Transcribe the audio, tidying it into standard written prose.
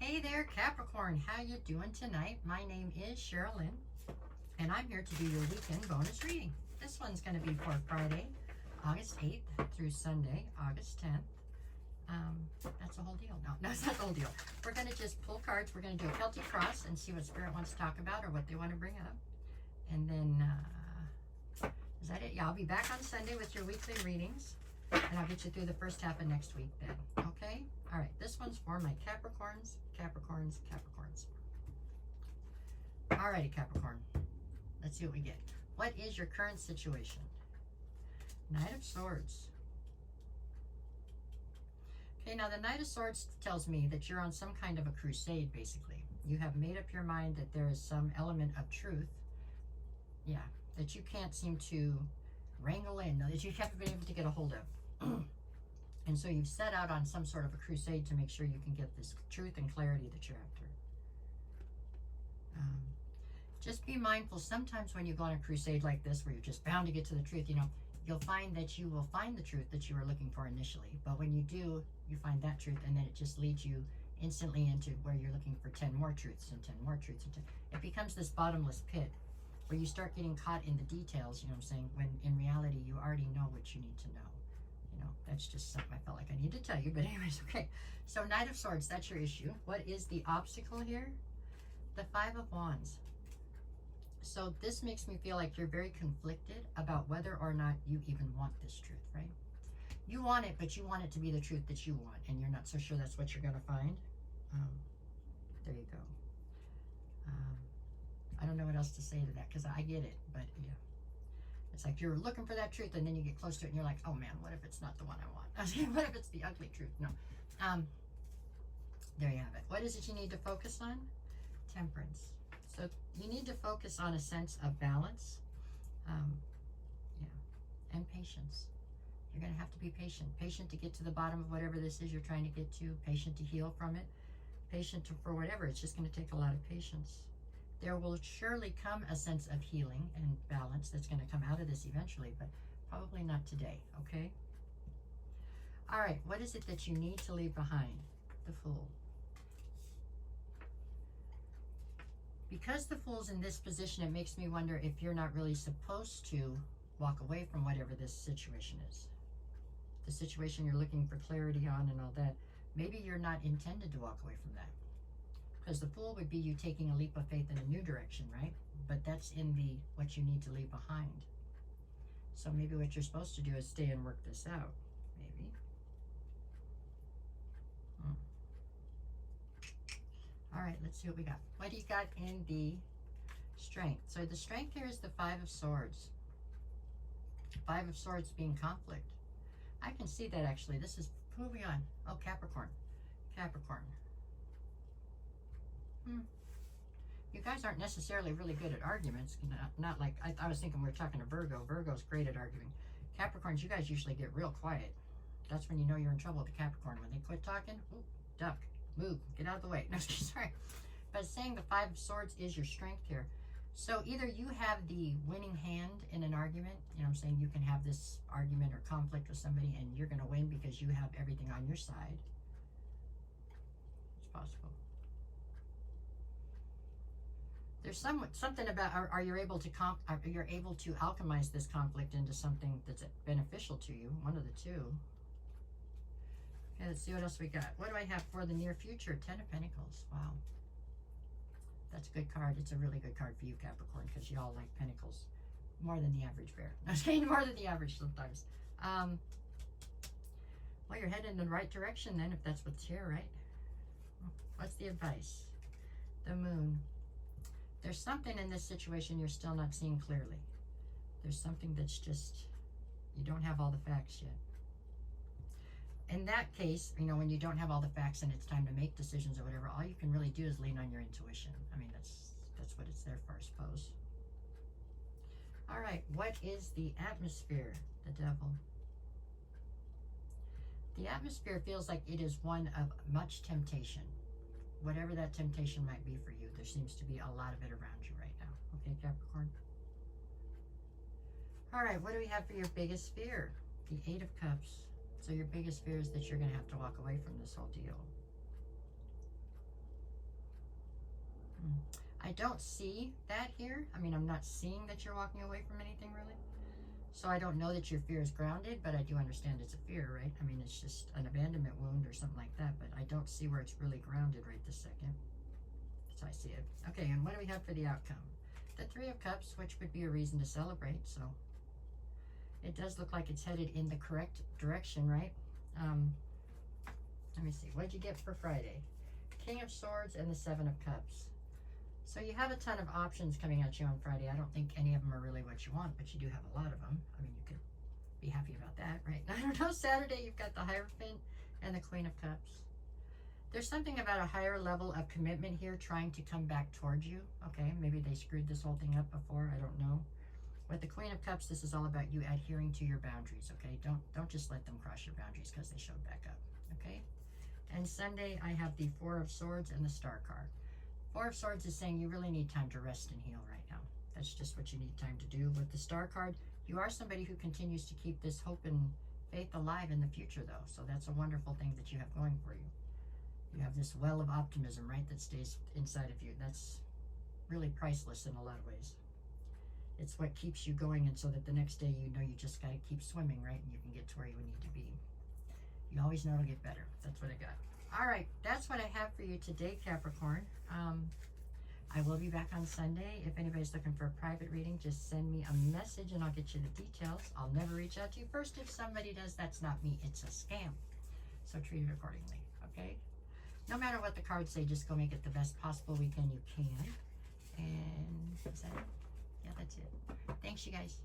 Hey there, Capricorn. How you doing tonight? My name is Sherilyn, and I'm here to do your weekend bonus reading. This one's going to be for Friday, August 8th through Sunday, August 10th. That's the whole deal. No, it's not the whole deal. We're going to just pull cards. We're going to do a Celtic cross and see what Spirit wants to talk about or what they want to bring up. And then, is that it? Yeah, I'll be back on Sunday with your weekly readings. And I'll get you through the first half of next week then. Okay? All right. This one's for my Capricorns, Capricorns, Capricorns. All righty, Capricorn. Let's see what we get. What is your current situation? Knight of Swords. Okay, now the Knight of Swords tells me that you're on some kind of a crusade, basically. You have made up your mind that there is some element of truth, yeah, that you can't seem to wrangle in, that you haven't been able to get a hold of. And so you've set out on some sort of a crusade to make sure you can get this truth and clarity that you're after. Just be mindful, sometimes when you go on a crusade like this, where you're just bound to get to the truth, you'll find that you will find the truth that you were looking for initially. But when you do, you find that truth, and then it just leads you instantly into where you're looking for 10 more truths and 10 more truths. It becomes this bottomless pit where you start getting caught in the details, you know what I'm saying, when in reality you already know what you need to know. That's just something I felt like I need to tell you, but anyways, okay. So Knight of Swords, that's your issue. What is the obstacle here? The Five of Wands. So this makes me feel like you're very conflicted about whether or not you even want this truth, right? You want it, but you want it to be the truth that you want, and you're not so sure that's what you're going to find. There you go. I don't know what else to say to that, because I get it, but yeah. It's like you're looking for that truth, and then you get close to it, and you're like, oh man, what if it's not the one I want? What if it's the ugly truth? No. There you have it. What is it you need to focus on? Temperance. So you need to focus on a sense of balance, yeah, and patience. You're going to have to be patient. Patient to get to the bottom of whatever this is you're trying to get to. Patient to heal from it. Patient for whatever. It's just going to take a lot of patience. There will surely come a sense of healing and balance that's going to come out of this eventually, but probably not today, okay? All right, what is it that you need to leave behind? The Fool. Because the Fool's in this position, it makes me wonder if you're not really supposed to walk away from whatever this situation is. The situation you're looking for clarity on and all that, maybe you're not intended to walk away from that. Because the Fool would be you taking a leap of faith in a new direction, right? But that's in the what you need to leave behind. So maybe what you're supposed to do is stay and work this out. Maybe. All right, let's see what we got. What do you got in the Strength? So the Strength here is the Five of Swords. Five of Swords being conflict. I can see that actually. This is, who are we on? Oh, Capricorn. Capricorn. You guys aren't necessarily really good at arguments. Not like, I was thinking we were talking to Virgo. Virgo's great at arguing. Capricorns, you guys usually get real quiet. That's when you know you're in trouble with the Capricorn. When they quit talking, ooh, duck, move, get out of the way. No, sorry. But it's saying the Five of Swords is your strength here. So either you have the winning hand in an argument, you know what I'm saying, you can have this argument or conflict with somebody and you're going to win because you have everything on your side. It's possible. There's something about, are you able to you're able to alchemize this conflict into something that's beneficial to you, one of the two. Okay, let's see what else we got. What do I have for the near future? 10 of Pentacles. Wow. That's a good card. It's a really good card for you, Capricorn, because you all like pentacles more than the average bear. I'm saying more than the average sometimes. Well, you're heading in the right direction then, if that's what's here, right? What's the advice? The Moon. There's something in this situation you're still not seeing clearly. There's something that's just, you don't have all the facts yet. In that case, when you don't have all the facts and it's time to make decisions or whatever, all you can really do is lean on your intuition. I mean, that's what it's there for, I suppose. All right, what is the atmosphere? The Devil. The atmosphere feels like it is one of much temptation. Whatever that temptation might be for you, there seems to be a lot of it around you right now. Okay, Capricorn? All right, what do we have for your biggest fear? The Eight of Cups. So your biggest fear is that you're going to have to walk away from this whole deal. I don't see that here. I mean, I'm not seeing that you're walking away from anything really. So I don't know that your fear is grounded, but I do understand it's a fear, right? I mean, it's just an abandonment wound or something like that, but I don't see where it's really grounded right this second. So I see it. Okay, and what do we have for the outcome? The Three of Cups, which would be a reason to celebrate, so it does look like it's headed in the correct direction, right? Let me see, what'd you get for Friday? King of Swords and the Seven of Cups. So you have a ton of options coming at you on Friday. I don't think any of them are really what you want, but you do have a lot of them. I mean, you could be happy about that, right? I don't know, Saturday you've got the Hierophant and the Queen of Cups. There's something about a higher level of commitment here trying to come back towards you, okay? Maybe they screwed this whole thing up before, I don't know. With the Queen of Cups, this is all about you adhering to your boundaries, okay? Don't just let them cross your boundaries because they showed back up, okay? And Sunday, I have the Four of Swords and the Star card. Four of Swords is saying you really need time to rest and heal right now. That's just what you need time to do. With the Star card, you are somebody who continues to keep this hope and faith alive in the future, though. So that's a wonderful thing that you have going for you. You have this well of optimism, right, that stays inside of you. That's really priceless in a lot of ways. It's what keeps you going, and so that the next day you know you just got to keep swimming, right, and you can get to where you need to be. You always know it'll get better. That's what I got. All right, that's what I have for you today, Capricorn. I will be back on Sunday. If anybody's looking for a private reading, just send me a message and I'll get you the details. I'll never reach out to you first. If somebody does, that's not me. It's a scam. So treat it accordingly, okay? No matter what the cards say, just go make it the best possible weekend you can. And is that it? Yeah, that's it. Thanks, you guys.